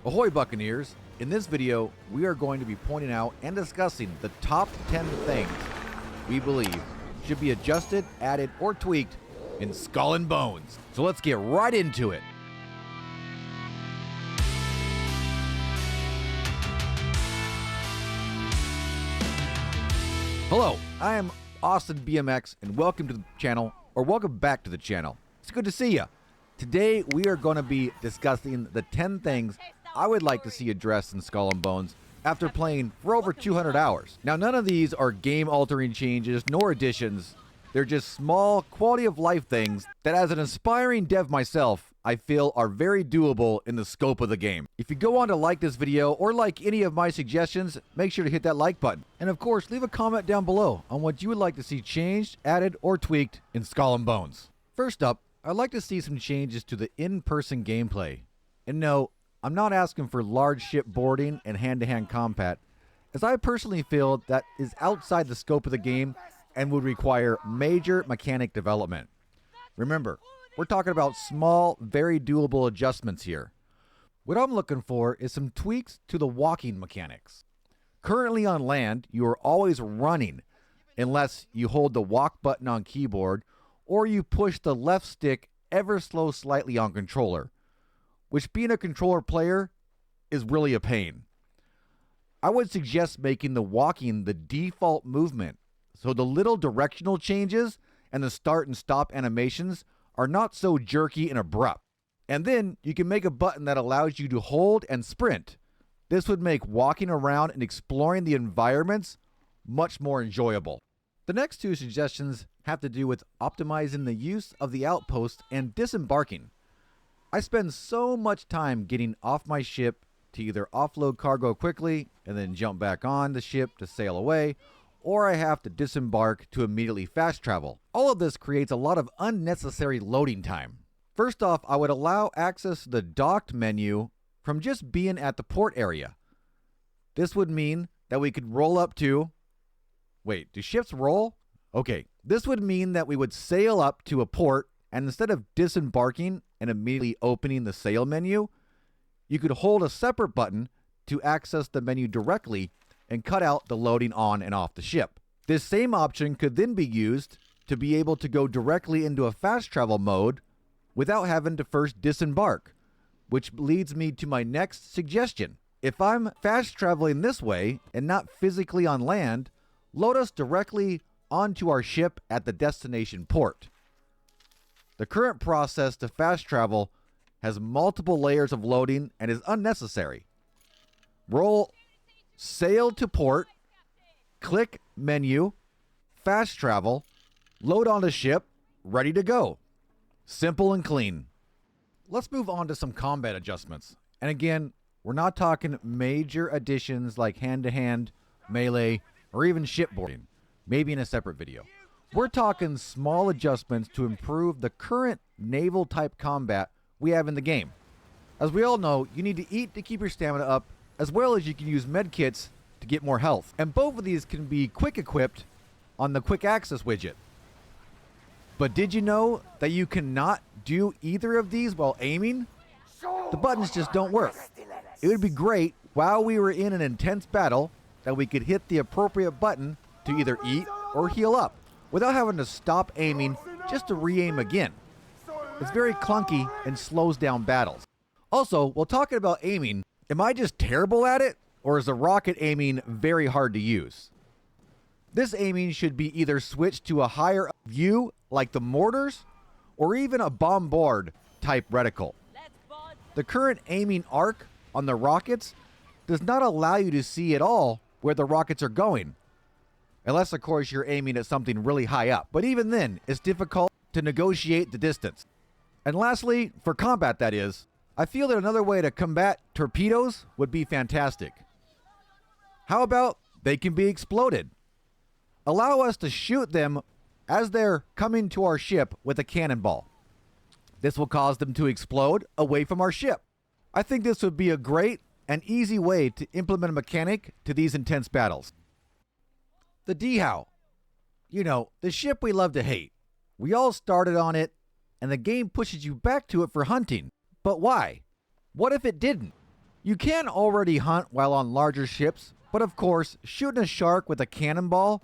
Ahoy Buccaneers! In this video, we are going to be pointing out and discussing the top 10 things we believe should be adjusted, added, or tweaked in Skull and Bones. So let's get right into it. Hello, I am AustinBMX and welcome to the channel, or welcome back to the channel. It's good to see you. Today we are going to be discussing the 10 things I would like to see addressed in Skull and Bones after playing for over 200 hours. Now, none of these are game-altering changes nor additions. They're just small, quality-of-life things that, as an aspiring dev myself, I feel are very doable in the scope of the game. If you go on to like this video or like any of my suggestions, make sure to hit that like button. And of course, leave a comment down below on what you would like to see changed, added, or tweaked in Skull and Bones. First up, I'd like to see some changes to the in-person gameplay. And no, I'm not asking for large ship boarding and hand-to-hand combat, as I personally feel that is outside the scope of the game and would require major mechanic development. Remember, we're talking about small, very doable adjustments here. What I'm looking for is some tweaks to the walking mechanics. Currently on land, you are always running unless you hold the walk button on keyboard or you push the left stick ever so slightly on controller, which being a controller player is really a pain. I would suggest making the walking the default movement so the little directional changes and the start and stop animations are not so jerky and abrupt. And then you can make a button that allows you to hold and sprint. This would make walking around and exploring the environments much more enjoyable. The next two suggestions have to do with optimizing the use of the outpost and disembarking. I spend so much time getting off my ship to either offload cargo quickly and then jump back on the ship to sail away, or I have to disembark to immediately fast travel. All of this creates a lot of unnecessary loading time. First off, I would allow access to the docked menu from just being at the port area. This would mean that we could roll up to... Wait, do ships roll? Okay, this would mean that we would sail up to a port, and instead of disembarking and immediately opening the sail menu, you could hold a separate button to access the menu directly and cut out the loading on and off the ship. This same option could then be used to be able to go directly into a fast travel mode without having to first disembark, which leads me to my next suggestion. If I'm fast traveling this way and not physically on land, load us directly onto our ship at the destination port. The current process to fast travel has multiple layers of loading and is unnecessary. Roll sail to port, click menu, fast travel, load onto ship, ready to go. Simple and clean. Let's move on to some combat adjustments. And again, we're not talking major additions like hand-to-hand, melee, or even shipboarding, maybe in a separate video. We're talking small adjustments to improve the current naval-type combat we have in the game. As we all know, you need to eat to keep your stamina up, as well as you can use med kits to get more health. And both of these can be quick equipped on the quick access widget. But did you know that you cannot do either of these while aiming? The buttons just don't work. It would be great while we were in an intense battle that we could hit the appropriate button to either eat or heal up without having to stop aiming just to re-aim again. It's very clunky and slows down battles. Also, while talking about aiming, am I just terrible at it, or is the rocket aiming very hard to use? This aiming should be either switched to a higher view like the mortars, or even a bombard type reticle. The current aiming arc on the rockets does not allow you to see at all where the rockets are going. Unless, of course, you're aiming at something really high up. But even then, it's difficult to negotiate the distance. And lastly, for combat that is, I feel that another way to combat torpedoes would be fantastic. How about they can be exploded? Allow us to shoot them as they're coming to our ship with a cannonball. This will cause them to explode away from our ship. I think this would be a great and easy way to implement a mechanic to these intense battles. The 𝐃𝐻𝐤. You know, the ship we love to hate. We all started on it, and the game pushes you back to it for hunting. But why? What if it didn't? You can already hunt while on larger ships, but of course, shooting a shark with a cannonball,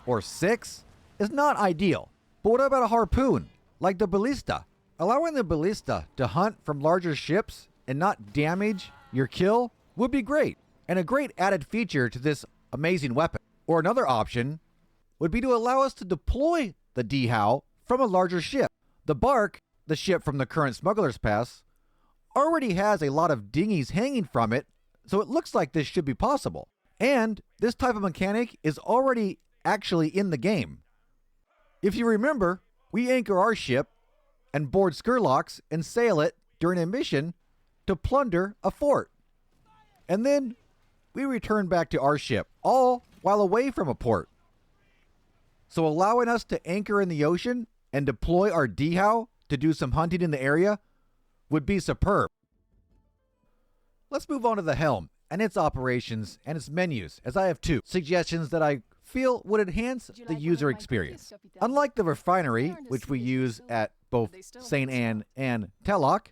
or 6, is not ideal. But what about a harpoon, like the ballista? Allowing the ballista to hunt from larger ships and not damage your kill would be great, and a great added feature to this amazing weapon. Or another option would be to allow us to deploy the 𝐑𝐢𝐸 from a larger ship. The bark, the ship from the current Smuggler's Pass, already has a lot of dinghies hanging from it, so it looks like this should be possible. And this type of mechanic is already actually in the game. If you remember, we anchor our ship and board Skurlocks and sail it during a mission to plunder a fort. And then we return back to our ship, all while away from a port. So allowing us to anchor in the ocean and deploy our 𝐑𝐢𝐸 to do some hunting in the area would be superb. Let's move on to the Helm and its operations and its menus, as I have 2 suggestions that I feel would enhance the user experience. Unlike the refinery, which we use at both St. Anne and Telloc,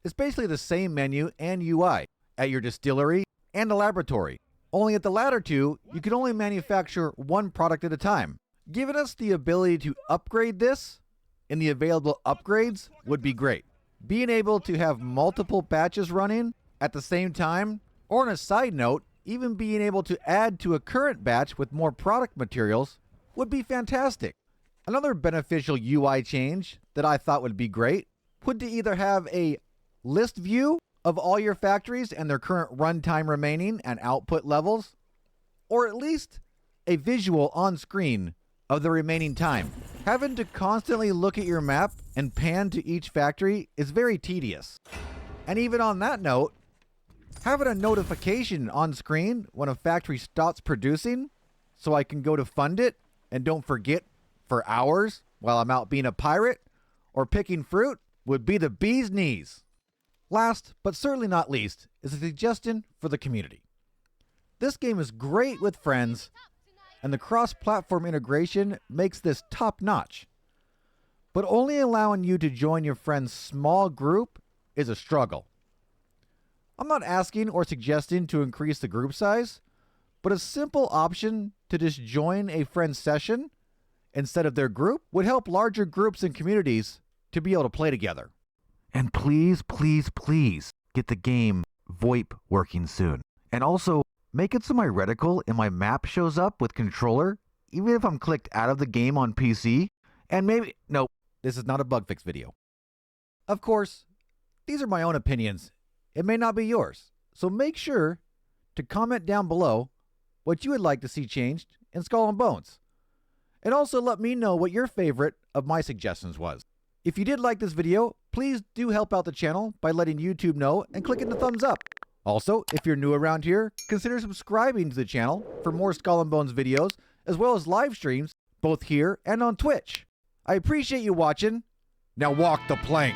it's basically the same menu and UI at your distillery and the laboratory. Only at the latter 2, you can only manufacture one product at a time. Giving us the ability to upgrade this in the available upgrades would be great. Being able to have multiple batches running at the same time, or on a side note, even being able to add to a current batch with more product materials would be fantastic. Another beneficial UI change that I thought would be great would to either have a list view of all your factories and their current runtime remaining and output levels, or at least a visual on screen of the remaining time. Having to constantly look at your map and pan to each factory is very tedious. And even on that note, having a notification on screen when a factory stops producing so I can go to fund it and don't forget for hours while I'm out being a pirate or picking fruit would be the bee's knees. Last, but certainly not least, is a suggestion for the community. This game is great with friends, and the cross-platform integration makes this top-notch. But only allowing you to join your friend's small group is a struggle. I'm not asking or suggesting to increase the group size, but a simple option to just join a friend's session instead of their group would help larger groups and communities to be able to play together. And please, please, please get the game VoIP working soon. And also, make it so my reticle in my map shows up with controller, even if I'm clicked out of the game on PC. And maybe, no, this is not a bug fix video. Of course, these are my own opinions. It may not be yours. So make sure to comment down below what you would like to see changed in Skull and Bones. And also let me know what your favorite of my suggestions was. If you did like this video, please do help out the channel by letting YouTube know and clicking the thumbs up. Also, if you're new around here, consider subscribing to the channel for more Skull and Bones videos, as well as live streams, both here and on Twitch. I appreciate you watching. Now walk the plank.